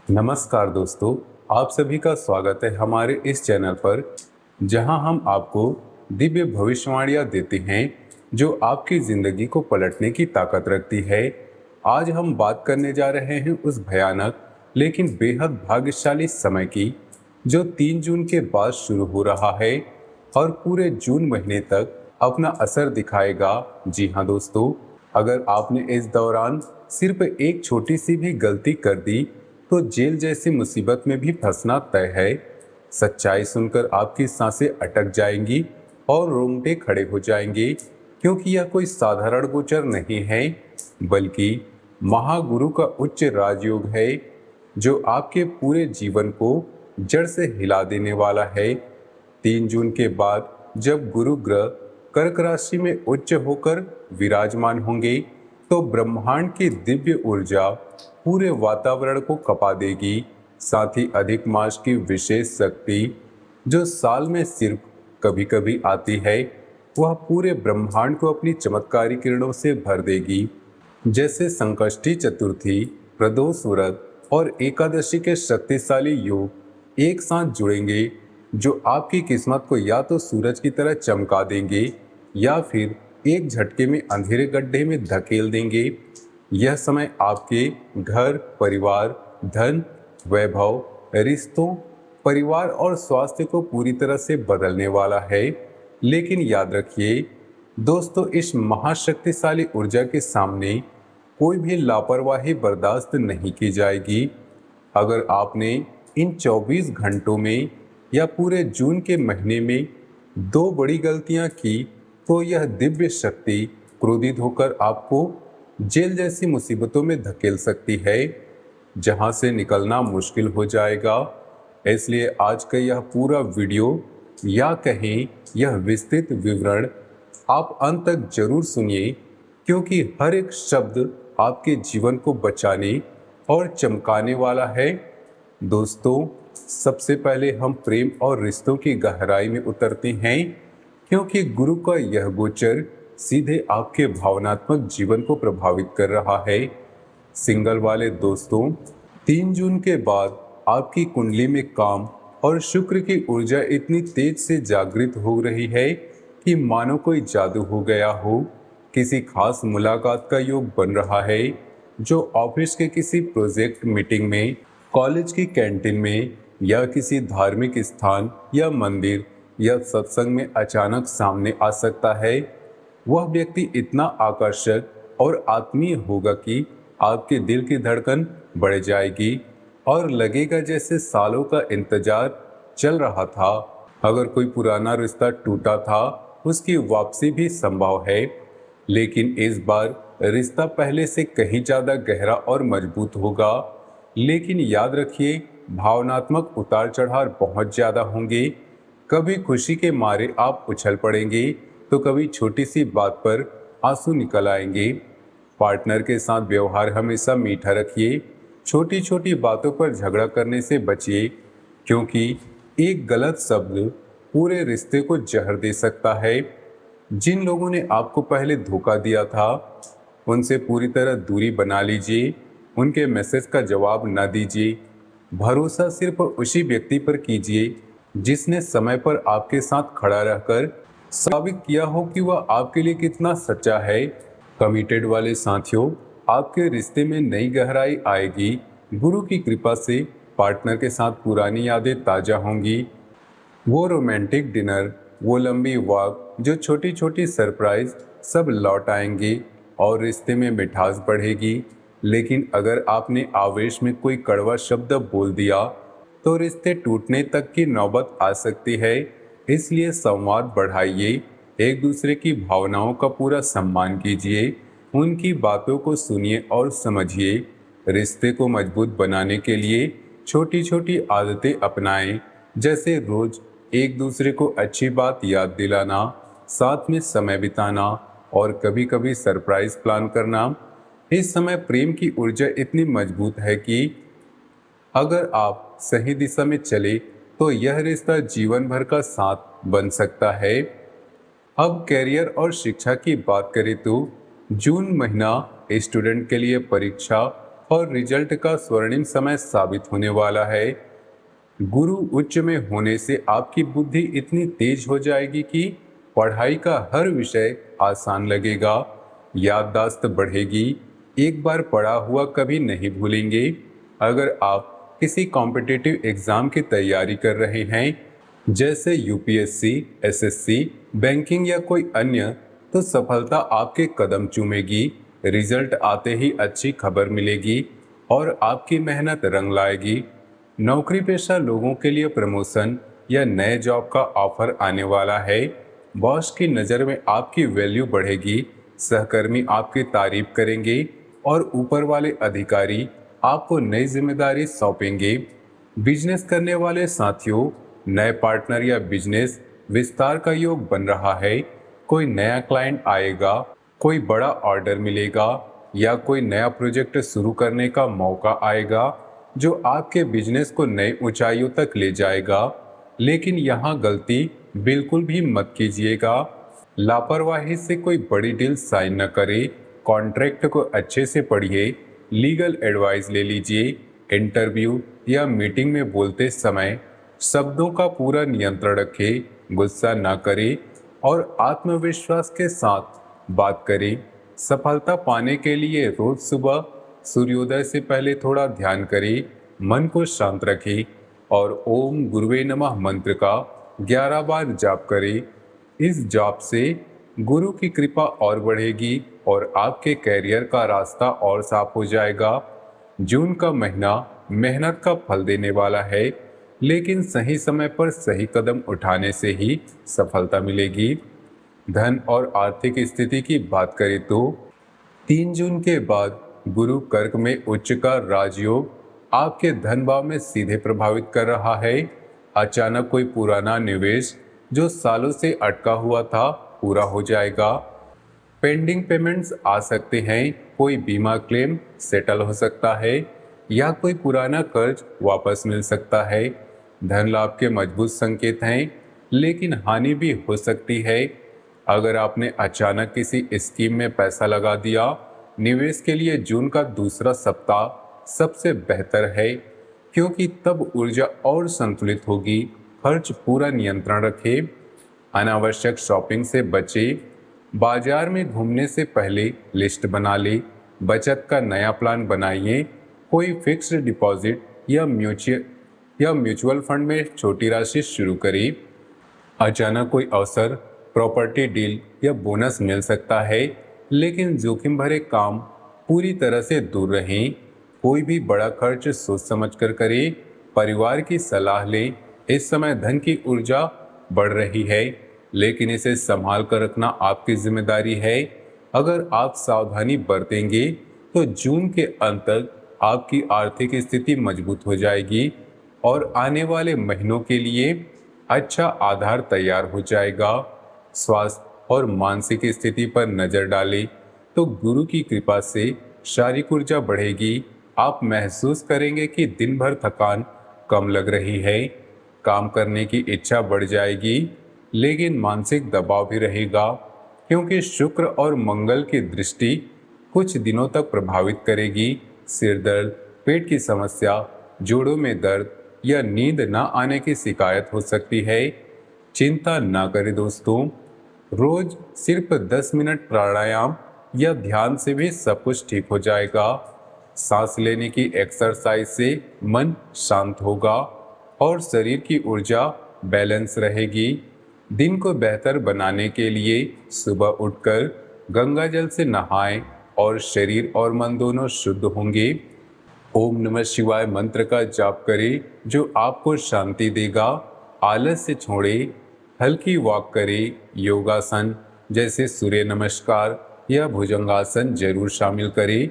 नमस्कार दोस्तों, आप सभी का स्वागत है हमारे इस चैनल पर, जहां हम आपको दिव्य भविष्यवाणियां देते हैं जो आपकी ज़िंदगी को पलटने की ताकत रखती है। आज हम बात करने जा रहे हैं उस भयानक लेकिन बेहद भाग्यशाली समय की, जो 3 जून के बाद शुरू हो रहा है और पूरे जून महीने तक अपना असर दिखाएगा। जी हाँ दोस्तों, अगर आपने इस दौरान सिर्फ एक छोटी सी भी गलती कर दी तो जेल जैसी मुसीबत में भी फंसना तय है। सच्चाई सुनकर आपकी सांसें अटक जाएंगी और रोंगटे खड़े हो जाएंगे, क्योंकि यह कोई साधारण गोचर नहीं है, बल्कि महागुरु का उच्च राजयोग है, जो आपके पूरे जीवन को जड़ से हिला देने वाला है। 3 जून के बाद जब गुरु ग्रह कर्क राशि में उच्च होकर विराजमान होंगे, तो ब्रह्मांड की दिव्य ऊर्जा पूरे वातावरण को कपा देगी। साथ ही अधिक मास की विशेष शक्ति, जो साल में सिर्फ कभी कभी आती है, वह पूरे ब्रह्मांड को अपनी चमत्कारी किरणों से भर देगी। जैसे संकष्टी चतुर्थी, प्रदोष व्रत और एकादशी के शक्तिशाली योग एक साथ जुड़ेंगे, जो आपकी किस्मत को या तो सूरज की तरह चमका देंगे या फिर एक झटके में अंधेरे गड्ढे में धकेल देंगे। यह समय आपके घर, परिवार, धन, वैभव, रिश्तों, परिवार और स्वास्थ्य को पूरी तरह से बदलने वाला है। लेकिन याद रखिए दोस्तों, इस महाशक्तिशाली ऊर्जा के सामने कोई भी लापरवाही बर्दाश्त नहीं की जाएगी। अगर आपने इन 24 घंटों में या पूरे जून के महीने में 2 बड़ी गलतियां की, तो यह दिव्य शक्ति क्रोधित होकर आपको जेल जैसी मुसीबतों में धकेल सकती है, जहां से निकलना मुश्किल हो जाएगा। इसलिए आज का यह पूरा वीडियो, या कहें यह विस्तृत विवरण, आप अंत तक जरूर सुनिए, क्योंकि हर एक शब्द आपके जीवन को बचाने और चमकाने वाला है। दोस्तों, सबसे पहले हम प्रेम और रिश्तों की गहराई में उतरते हैं, क्योंकि गुरु का यह गोचर सीधे आपके भावनात्मक जीवन को प्रभावित कर रहा है। सिंगल वाले दोस्तों, 3 जून के बाद आपकी कुंडली में काम और शुक्र की ऊर्जा इतनी तेज से जागृत हो रही है कि मानो कोई जादू हो गया हो। किसी खास मुलाकात का योग बन रहा है, जो ऑफिस के किसी प्रोजेक्ट मीटिंग में, कॉलेज की कैंटीन में या किसी धार्मिक स्थान या मंदिर या सत्संग में अचानक सामने आ सकता है। वह व्यक्ति इतना आकर्षक और आत्मीय होगा कि आपके दिल की धड़कन बढ़ जाएगी और लगेगा जैसे सालों का इंतजार चल रहा था। अगर कोई पुराना रिश्ता टूटा था, उसकी वापसी भी संभव है, लेकिन इस बार रिश्ता पहले से कहीं ज़्यादा गहरा और मजबूत होगा। लेकिन याद रखिए, भावनात्मक उतार चढ़ाव बहुत ज़्यादा होंगे। कभी खुशी के मारे आप उछल पड़ेंगे, तो कभी छोटी सी बात पर आंसू निकल आएंगे। पार्टनर के साथ व्यवहार हमेशा मीठा रखिए। छोटी छोटी बातों पर झगड़ा करने से बचिए, क्योंकि एक गलत शब्द पूरे रिश्ते को जहर दे सकता है। जिन लोगों ने आपको पहले धोखा दिया था, उनसे पूरी तरह दूरी बना लीजिए। उनके मैसेज का जवाब न दीजिए। भरोसा सिर्फ उसी व्यक्ति पर कीजिए जिसने समय पर आपके साथ खड़ा रहकर साबित किया हो कि वह आपके लिए कितना सच्चा है। कमिटेड वाले साथियों, आपके रिश्ते में नई गहराई आएगी। गुरु की कृपा से पार्टनर के साथ पुरानी यादें ताज़ा होंगी। वो रोमांटिक डिनर, वो लंबी वॉक, जो छोटी छोटी सरप्राइज, सब लौट आएंगे और रिश्ते में मिठास बढ़ेगी। लेकिन अगर आपने आवेश में कोई कड़वा शब्द बोल दिया, तो रिश्ते टूटने तक की नौबत आ सकती है। इसलिए संवाद बढ़ाइए, एक दूसरे की भावनाओं का पूरा सम्मान कीजिए, उनकी बातों को सुनिए और समझिए। रिश्ते को मजबूत बनाने के लिए छोटी छोटी आदतें अपनाएं, जैसे रोज एक दूसरे को अच्छी बात याद दिलाना, साथ में समय बिताना और कभी कभी सरप्राइज प्लान करना। इस समय प्रेम की ऊर्जा इतनी मजबूत है कि अगर आप सही दिशा में चले, तो यह रिश्ता जीवन भर का साथ बन सकता है। अब कैरियर और शिक्षा की बात करें तो जून महीना स्टूडेंट के लिए परीक्षा और रिजल्ट का स्वर्णिम समय साबित होने वाला है। गुरु उच्च में होने से आपकी बुद्धि इतनी तेज हो जाएगी कि पढ़ाई का हर विषय आसान लगेगा, याददाश्त बढ़ेगी, एक बार पढ़ा हुआ कभी नहीं भूलेंगे। अगर आप किसी कॉम्पिटिटिव एग्जाम की तैयारी कर रहे हैं, जैसे यूपीएससी, एसएससी, बैंकिंग या कोई अन्य, तो सफलता आपके कदम चूमेगी। रिजल्ट आते ही अच्छी खबर मिलेगी और आपकी मेहनत रंग लाएगी। नौकरी पेशा लोगों के लिए प्रमोशन या नए जॉब का ऑफर आने वाला है। बॉस की नज़र में आपकी वैल्यू बढ़ेगी, सहकर्मी आपकी तारीफ करेंगे और ऊपर वाले अधिकारी आपको नई जिम्मेदारी सौंपेंगे। बिजनेस करने वाले साथियों, नए पार्टनर या बिजनेस विस्तार का योग बन रहा है। कोई नया क्लाइंट आएगा, कोई बड़ा ऑर्डर मिलेगा या कोई नया प्रोजेक्ट शुरू करने का मौका आएगा जो आपके बिजनेस को नई ऊंचाइयों तक ले जाएगा। लेकिन यहाँ गलती बिल्कुल भी मत कीजिएगा। लापरवाही से कोई बड़ी डील साइन न करें। कॉन्ट्रैक्ट को अच्छे से पढ़िए, लीगल एडवाइस ले लीजिए। इंटरव्यू या मीटिंग में बोलते समय शब्दों का पूरा नियंत्रण रखें, गुस्सा ना करें और आत्मविश्वास के साथ बात करें। सफलता पाने के लिए रोज सुबह सूर्योदय से पहले थोड़ा ध्यान करें, मन को शांत रखें और ओम गुरुवे नमः मंत्र का 11 बार जाप करें। इस जाप से गुरु की कृपा और बढ़ेगी और आपके कैरियर का रास्ता और साफ हो जाएगा। जून का महीना मेहनत का फल देने वाला है, लेकिन सही समय पर सही कदम उठाने से ही सफलता मिलेगी। धन और आर्थिक स्थिति की बात करें तो 3 जून के बाद गुरु कर्क में उच्च का राजयोग आपके धन भाव में सीधे प्रभावित कर रहा है। अचानक कोई पुराना निवेश जो सालों से अटका हुआ था पूरा हो जाएगा। पेंडिंग पेमेंट्स आ सकते हैं, कोई बीमा क्लेम सेटल हो सकता है या कोई पुराना कर्ज वापस मिल सकता है। धन लाभ के मजबूत संकेत हैं, लेकिन हानि भी हो सकती है। अगर आपने अचानक किसी स्कीम में पैसा लगा दिया, निवेश के लिए जून का दूसरा सप्ताह सबसे बेहतर है, क्योंकि तब ऊर्जा और संतुलित होगी। खर्च पूरा नियंत्रण रखें, अनावश्यक शॉपिंग से बचें। बाजार में घूमने से पहले लिस्ट बना लें, बचत का नया प्लान बनाइए। कोई फिक्स्ड डिपॉजिट या म्यूचुअल फंड में छोटी राशि शुरू करें। अचानक कोई अवसर, प्रॉपर्टी डील या बोनस मिल सकता है, लेकिन जोखिम भरे काम पूरी तरह से दूर रहें। कोई भी बड़ा खर्च सोच समझकर करें, परिवार की सलाह लें। इस समय धन की ऊर्जा बढ़ रही है, लेकिन इसे संभाल कर रखना आपकी जिम्मेदारी है। अगर आप सावधानी बरतेंगे तो जून के अंत तक आपकी आर्थिक स्थिति मजबूत हो जाएगी और आने वाले महीनों के लिए अच्छा आधार तैयार हो जाएगा। स्वास्थ्य और मानसिक स्थिति पर नजर डालें तो गुरु की कृपा से शारीरिक ऊर्जा बढ़ेगी। आप महसूस करेंगे कि दिन भर थकान कम लग रही है, काम करने की इच्छा बढ़ जाएगी, लेकिन मानसिक दबाव भी रहेगा, क्योंकि शुक्र और मंगल की दृष्टि कुछ दिनों तक प्रभावित करेगी। सिर दर्द, पेट की समस्या, जोड़ों में दर्द या नींद न आने की शिकायत हो सकती है। चिंता ना करें दोस्तों, रोज सिर्फ 10 मिनट प्राणायाम या ध्यान से भी सब कुछ ठीक हो जाएगा। सांस लेने की एक्सरसाइज से मन शांत होगा और शरीर की ऊर्जा बैलेंस रहेगी। दिन को बेहतर बनाने के लिए सुबह उठकर गंगा जल से नहाएं और शरीर और मन दोनों शुद्ध होंगे। ओम नमः शिवाय मंत्र का जाप करें जो आपको शांति देगा। आलस से छोड़ें, हल्की वॉक करें। योगासन जैसे सूर्य नमस्कार या भुजंगासन जरूर शामिल करें।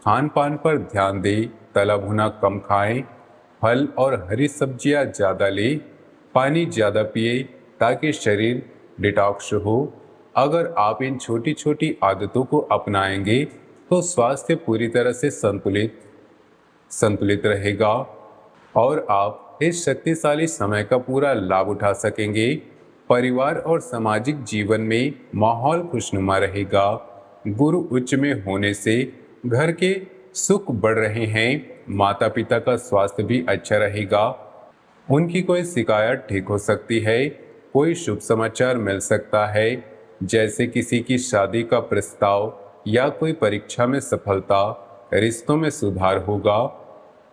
खान पान पर ध्यान दें, तला भुना कम खाएं, फल और हरी सब्जियां ज़्यादा लें, पानी ज़्यादा पिए ताकि शरीर डिटॉक्स हो। अगर आप इन छोटी छोटी आदतों को अपनाएंगे तो स्वास्थ्य पूरी तरह से संतुलित रहेगा और आप इस शक्तिशाली समय का पूरा लाभ उठा सकेंगे। परिवार और सामाजिक जीवन में माहौल खुशनुमा रहेगा। गुरु उच्च में होने से घर के सुख बढ़ रहे हैं, माता पिता का स्वास्थ्य भी अच्छा रहेगा, उनकी कोई शिकायत ठीक हो सकती है, कोई शुभ समाचार मिल सकता है, जैसे किसी की शादी का प्रस्ताव या कोई परीक्षा में सफलता, रिश्तों में सुधार होगा,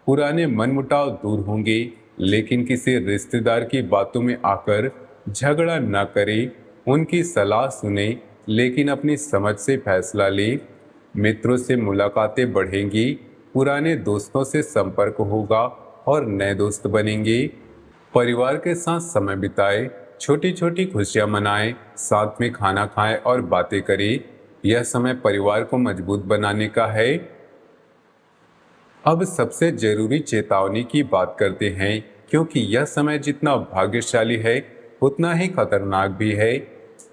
पुराने मनमुटाव दूर होंगे, लेकिन किसी रिश्तेदार की बातों में आकर झगड़ा न करें, उनकी सलाह सुने लेकिन अपनी समझ से फैसला ले, मित्रों से मुलाकातें बढ़ेंगी, पुराने दोस्तों से संपर्क होगा और नए दोस्त बनेंगे, परिवार के साथ समय बिताएं, छोटी छोटी खुशियां मनाएं, साथ में खाना खाएं और बातें करें, यह समय परिवार को मजबूत बनाने का है। अब सबसे जरूरी चेतावनी की बात करते हैं, क्योंकि यह समय जितना भाग्यशाली है उतना ही खतरनाक भी है।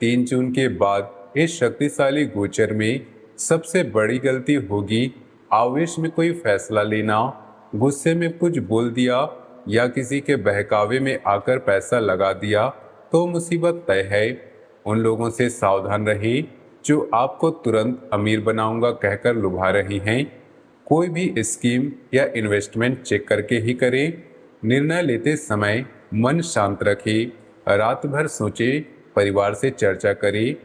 3 जून के बाद इस शक्तिशाली गोचर में सबसे बड़ी गलती होगी आवेश में कोई फैसला लेना, गुस्से में कुछ बोल दिया या किसी के बहकावे में आकर पैसा लगा दिया तो मुसीबत तय है। उन लोगों से सावधान रहिए जो आपको तुरंत अमीर बनाऊंगा कहकर लुभा रही हैं। कोई भी स्कीम या इन्वेस्टमेंट चेक करके ही करें। निर्णय लेते समय मन शांत रखें, रात भर सोचें, परिवार से चर्चा करें,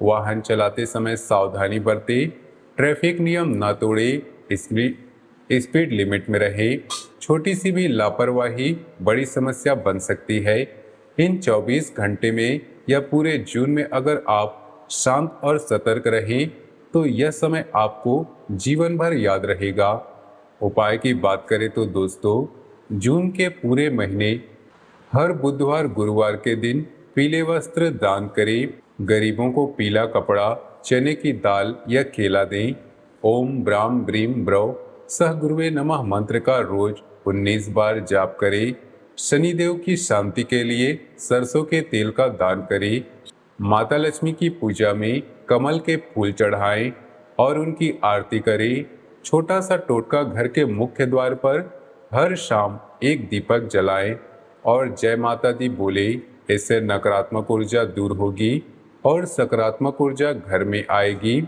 वाहन चलाते समय सावधानी बरतें, ट्रैफिक नियम न तोड़ें, स्पीड लिमिट में रहे, छोटी सी भी लापरवाही बड़ी समस्या बन सकती है। इन 24 घंटे में या पूरे जून में अगर आप शांत और सतर्क रहें तो यह समय आपको जीवन भर याद रहेगा। उपाय की बात करें तो दोस्तों, जून के पूरे महीने हर बुधवार गुरुवार के दिन पीले वस्त्र दान करें, गरीबों को पीला कपड़ा, चने की दाल या केला दें। ओम ब्राम ब्रीम ब्रव सह गुरुवे नमः मंत्र का रोज 19 बार जाप करें। शनिदेव की शांति के लिए सरसों के तेल का दान करें। माता लक्ष्मी की पूजा में कमल के फूल चढ़ाएं और उनकी आरती करें। छोटा सा टोटका घर के मुख्य द्वार पर हर शाम एक दीपक जलाएं और जय माता दी बोले। इससे नकारात्मक ऊर्जा दूर होगी और सकारात्मक ऊर्जा घर में आएगी।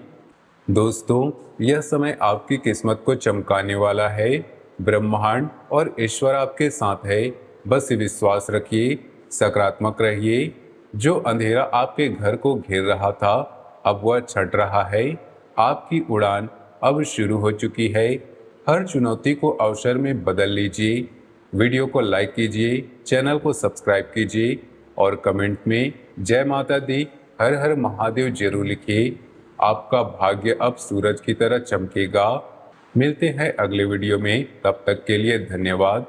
दोस्तों, यह समय आपकी किस्मत को चमकाने वाला है। ब्रह्मांड और ईश्वर आपके साथ है, बस विश्वास रखिए, सकारात्मक रहिए। जो अंधेरा आपके घर को घेर रहा था अब वह छट रहा है। आपकी उड़ान अब शुरू हो चुकी है। हर चुनौती को अवसर में बदल लीजिए। वीडियो को लाइक कीजिए, चैनल को सब्सक्राइब कीजिए और कमेंट में जय माता दी, हर हर महादेव जरूर लिखिए। आपका भाग्य अब सूरज की तरह चमकेगा। मिलते हैं अगले वीडियो में, तब तक के लिए धन्यवाद।